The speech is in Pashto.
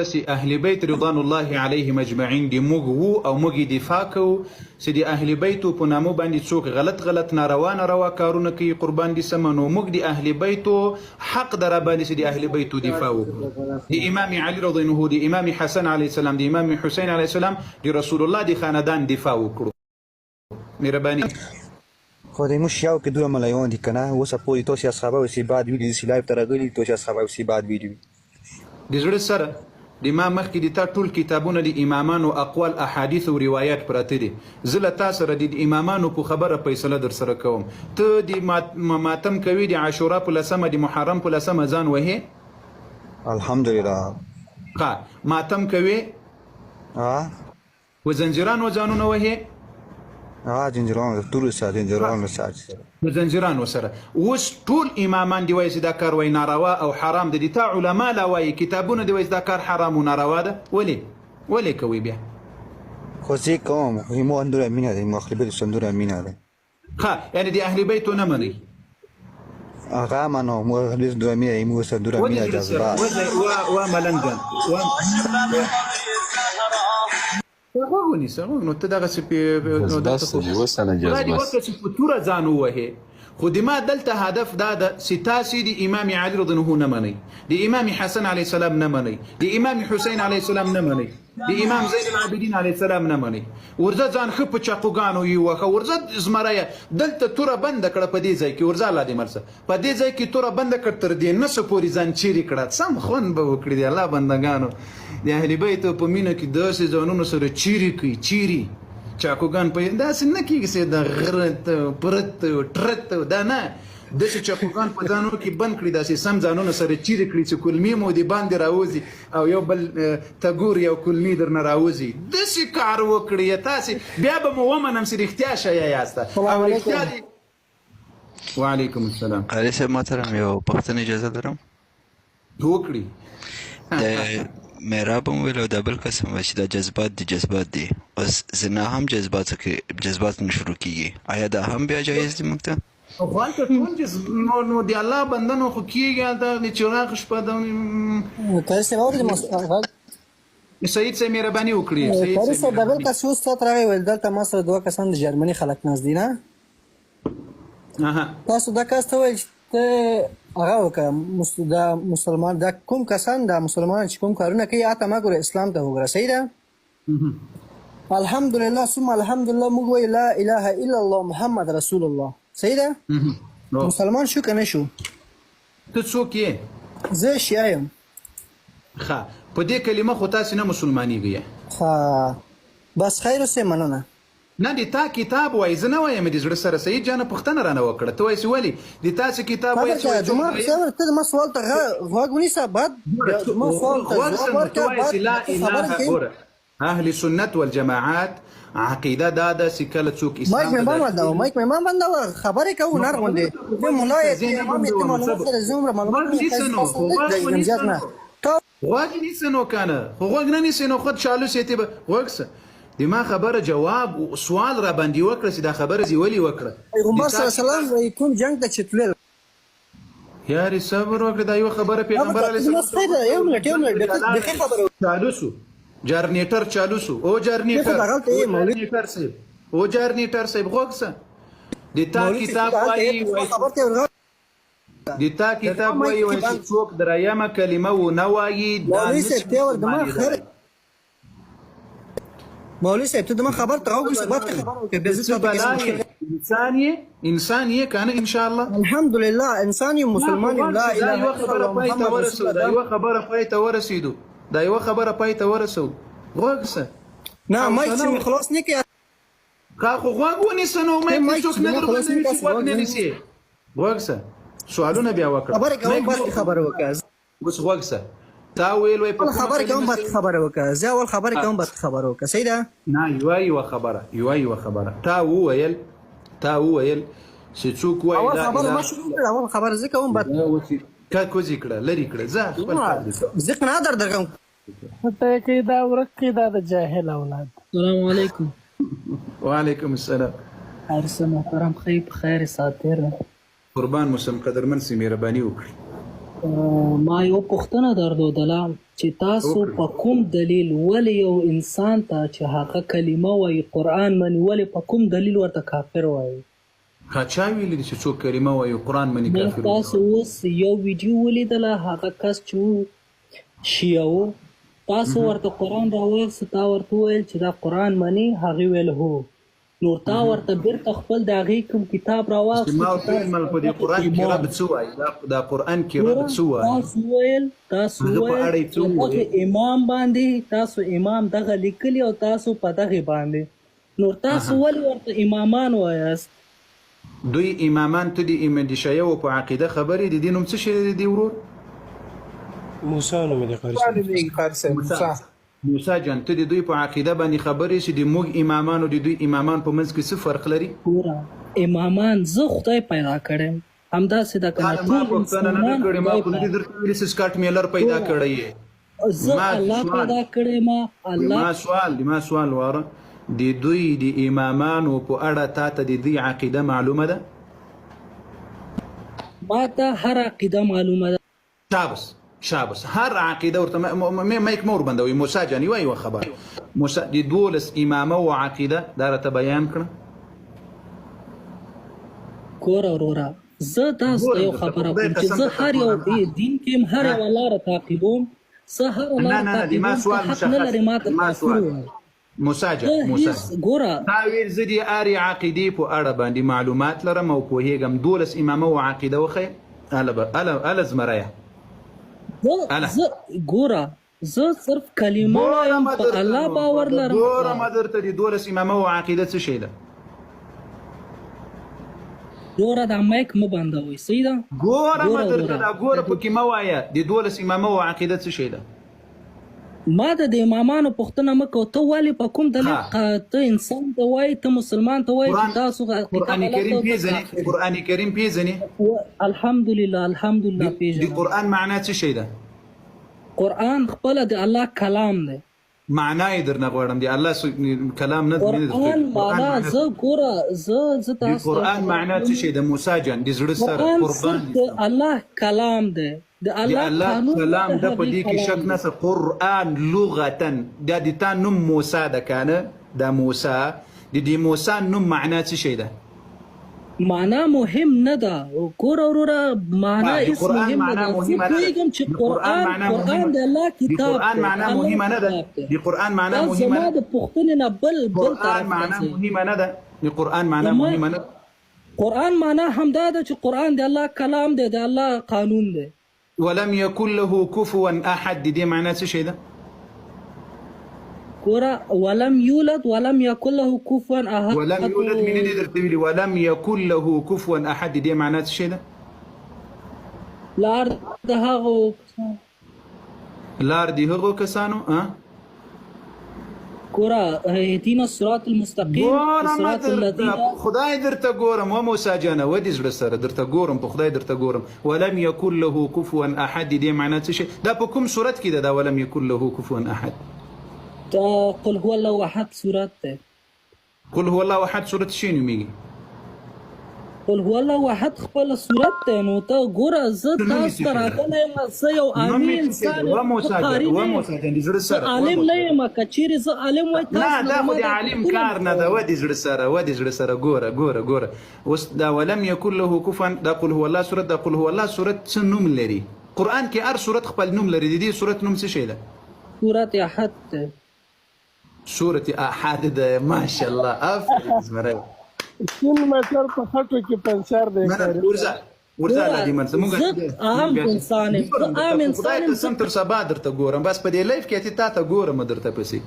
سي اهل بیت رضوان الله علیهم اجمعین دی موږ وو او موږ دفاع کوو چې د اهل بیتو په نامو باندې څوک غلط ناروا کارونه کوي قربان دي سمنو موږ د اهل بیتو حق در باندې چې د اهل بیتو دفاع وکړو د امام علی رضی الله عنه د امام حسن علیه السلام د امام حسین علیه السلام د رسول الله د خاندان دفاع وکړو مهرباني خو د مشیاو کې دوه ملایون دي کنه اوس په توسي اصحابو سی بعد ویډیو سی لایو ترغلی توسي اصحابو سی بعد ویډیو د زړه سره د امام مخکې د تا ټول کتابونه د امامانو اقوال احادیث او روایات پراته دي زه له تا سره د امامانو په خبره فیصله در سره کوم ته د ماتم کوي د عاشورا په لسمه د محرم په لسمه ځان وهې الحمدلله ماتم کوي و زنجیرانو ځانونه وهې زنجیرانو ټول سره زنجیرانو سره زنجیرانو سره اوس ټول امامان دی وایي چې دا کار وایي ناروا او حرام دی تا علما لا وایي کتابونه دی وایي دا کار حرام او ناروا ده ولې کوي بیا خو زه کوم مو اندور امینه دی مخالفت سندور امینه دی یعنی دی اهل بیت نه مني هغه منو مو اندور امینه مو سندور امینه جذبه و ملنګن غوغونی سره نو ته دغه نو داسې دی وسنه جذبه چې په توره ځان ووهې خو د ما دلته هدف دا ده چې تاسې د امام علي رضی الله عنه نه منئ د امام حسن علیه السلام نه منئ د امام حسین علیه السلام نه منئ د امام زین العابدین علیه السلام نه منئ ورځه ځان ښه په چاقوګانو یووښه ورځه زمریه دلته توره بنده کړه په دې ځای کې ورځه الله دې مرسه په دې ځای کې توره بنده کړه تر دې نسه پورې ځان چیرې کړه سم خوند به وکړي د الله بندګانو د اهل بیتو په مینه کې داسې ځانونو سره چیرې کوي چیرې چاقوګان په داسې نه کېږي چې د غرت پرت ټرت دا نه داسې چاقوګان په ځانونو کې بند کړي داسې سم ځانونه سره چیرې کړي چې کلمې مو د باندې راوځي او یو بل تګور یو کلمې درنه راوځي داسې کار وکړي تاسې بیا به مو ومنم چې رښتیا شی یاسته او رښتیا دي وعلیکم السلام قاري صاحب محترم یو پوښتنه اجازه لرم وکړي د میراب هم ویل او د بل قسم وایي چې دا جذبات دي اوس زنا هم جذبات نه شروع کېږي آیا دا هم بیا جایز دي موږ ته خو هلته ټول نو د الله بندنو خو کېږي هلته د چراغ شپه سعید صاحب مهرباني وکړي قاري صاحب د بل کس اوس ته راغی ویل دلته ما سره دوه کسان د جرمني خلک ناست دي نه تاسو دا کس ته ویل چې هغه وکړه د مسلمان دا کوم کسان د مسلمانان چې کوم کارونه کوي هغه ته مه ګوره اسلام ته وګوره صحیح ده الحمدلله ثم الحمدلله موږ وایو لا اله الا الله محمد رسول الله صحیح ده مسلمان شو که نه شو ته څوک یې زه شیعه یم په دې کلمه خو تاسې نه مسلمانېږئ بس خیر اوسې مننه نه د تا کتاب وایي زه نه وایم د زړه سره سعید جانه پوښتنه رانه وکړه ته وایې چې ولې د تاسې کتاب وایي ته زما سوال ته غوږ ونیسه بعد زما سوال ته ځواب ورکړه اهل سنت والجماعات عقیده دا ده چې کله څوک اسلام مایک مې ما بندوه خبرې کوو نر غوندې د ملا یې امام یې معلومات سره زه عمره معلومات زیات نه غوږ نیسه نو کنه خو غوږ نه نیسې نو خود چالو سیتې به غوږ سه د ما خبره جواب سوال را باندې وکړه چې دا خبره زی ولې وکړه پیغمبر صلی الله علیه وسلم وایي کوم جنگ ته چې تلل یاري صبر وکړه دا یو خبره پیغمبر علیه السلام یو منټ خبره چالو سو جرنیټر چالو سو او جرنیټر صاحب غوښه د تا کتاب وایي د تا کتاب وایي چې څوک درایمه کلمه و نه وایي دا مولوی صاحب ته د ما خبر ته راوګرځه بعد خبره انسان یې کنه ان شاء الله الحمدلله انسان یو مسلمان لا اله الا الله دا یو خبره پای ته ورسېدو دا یو خبره پای ته ورسو غوږه نه مایک چې خلاص نه کې خو غوږ ونیسه نو مایک څوک نه درغلي غوږ نه نیسي غوږه سوالونه بیا وکړه خبره وکړه اوس غوږه تا ویل وای په خبره کوم بعد خبره وکړه زه اول خبره کوم بعد خبره وکړه صحیح ده نه یو خبره تا ویل چې څوک وای اول خبره ما شروع کړه اول خبره زه کوم بعد کوزي کړه لری کړه زه خپل زه نه درکم ته کې دا ورکه دا د جاهل اولاد السلام علیکم وعلیکم السلام ارسه محترم خیر ساتر قربان مسلم قدرمن سي مهرباني وکړي ما یو پوښتنه درلودله چې تاسو په کوم دلیل ولې یو انسان ته چې هغه کلمه وایي قرآن مني ولې په کوم دلیل ورته کافر وایي؟ چا ویلي چې څوک کلمه وایي قرآن مني کافر وایي؟ تاسو اوس یو ویډیو ولیدله هغه کس چې شیعه و تاسو ورته قرآن راوایست تا ورته وویل چې دا قرآن مني هغې ویل هو نو تا ورته بیرته خپل د هغې کوم کتاب راواخیست ما ورته ویل مله په دې قرآن کې رب څه وایي دا قرآن کې رب څه وایي تاسو ویل چې دغه امام باندې تاسو امام دغه لیکلي او تاسو په دغې باندې نو تاسو ولې ورته امامان وایاست؟ دوی امامان ته د شیعو په عقیده خبرې د دې نوم څه شی دی ورور؟ موسی نوم دی قاری صاحب موسی جان ته د دوی په عقیده باندې خبرې چې د موږ امامان او د دوی امامان په منځ کې څه فرق لري؟ ګوره امامان زه خدای پیدا کړم همداسې د کنه ما پوښتنه نه کړې ما خو نه دې درته ویلي چې سکاټ میلر پیدا کړی یې زه الله پیدا کړی ما سوال واره د دوی د امامانو په اړه تا ته د دوی عقیده معلومه ده؟ ما ته هر عقیده معلومه ده. شابس هر عقیده ورته مایک مور بندوي موسی جان یو خبر موسی د 12 امامه او عقیده دا راته بیان کړه. ګوره وروره زه تاسو ته یو خبره کوم چې زه هر یو دین کې هر یوه لاره تعقیبوم زه هره لاره تعقیبوم حق نه لري ما ته کافر ووایي. موسی جان ګوره دا ویل زه د هرې عقیدې په اړه باندې معلومات لرم او پوهېږم 12 امامه او عقیده وښیه اله زمریه ګوره زه صرف کلمه وایم په الله باور لرم. ګوره ما درته د 12 امامه او عقیده څه شی ده؟ ګوره دا مایک مه بندوئ صحیح ده؟ ګوره ما درته دا ګوره پکې مه وایه د 12 امامه او عقیده څه شی ده؟ ما د امامانو پوښتنه مه کوه ته ولې په کوم دلیل ته انسان ته وایي ته مسلمان ته وایي چې تاسو قرآن کریم پیژنې؟ قرآن کریم پیژنې؟ الحمدلله پیژنم. د قرآن معنا څه شی ده؟ قرآن خپله د الله کلام دی. معنا یې درنه غواړم د الله کلام نه قرآن معنا زه ګوره زه تاسو قرآن معنا څه شی ده موسی جان د زړه سره قربان د الله کلام دی د الله کلام ده په دې کې شک نشته. قرآن لغتن دا د تا نوم موسی ده کنه دا موسی د دې موسی نوم معنا څه شی ده؟ معنا مهم نه ده ګوره وروره معنا هیڅ مهم نه ده. زه پوهېږم چې قرآن د الله کتاب قرآن معنا مهمه نه ده د قرآن معنا مهمه زما د پوښتنې نه بل قرآن معنا مهمه نه ده د قرآن معنا مهمه نه ده. قرآن معنا همدا ده چې قرآن د الله کلام دی د الله قانون دی. ولم يكن له كفوا احد دې معنا څه شی ده؟ ګوره ولم یولد ولم یکن له کفوا احد. ولم یولد من دې درته ویلي ولم یکن له کفوا احد دې معنا څه شی ده؟ لار د هغو کسانو ګوره اهدنا الصراط المستقیم صراط الذین خدای درته ګورم و موسی جانه ودې زړه سره درته ګورم په خدای درته ګورم ولم یکن له کفوا احد دې معنا څه شی دا په کوم صورت کې ده دا ولم یکن له کفوا احد؟ دا قل هو الله احد صورت ده. قل هو الله احد صورت شي نومېږي؟ قل هو الله احد خپل صورت ده نو ته ګوره زه تاسو ته راغلی یم زه یو عامي انسان یم عالم نه یم که چیرې زه عالم وای نه دا خو د عالم کار نه ده ودې زړه سره ګوره اوس دا ولم یکن له کفوا دا قل هو الله صورت دا قل هو الله صورت څه نوم لري؟ قرآن کې هر صورت خپل نوم لري د دې صورت نوم څه شی ده؟ صورت احد ده. صورت احد ده ماشاءالله افضل زمره شین متر په خټو کې پنسر دی. ورځه عادي منځ موږ عام انسان یم. خدای قسم تر سبا درته ګورم بس په دې لایف کې ته ګورم درته پسې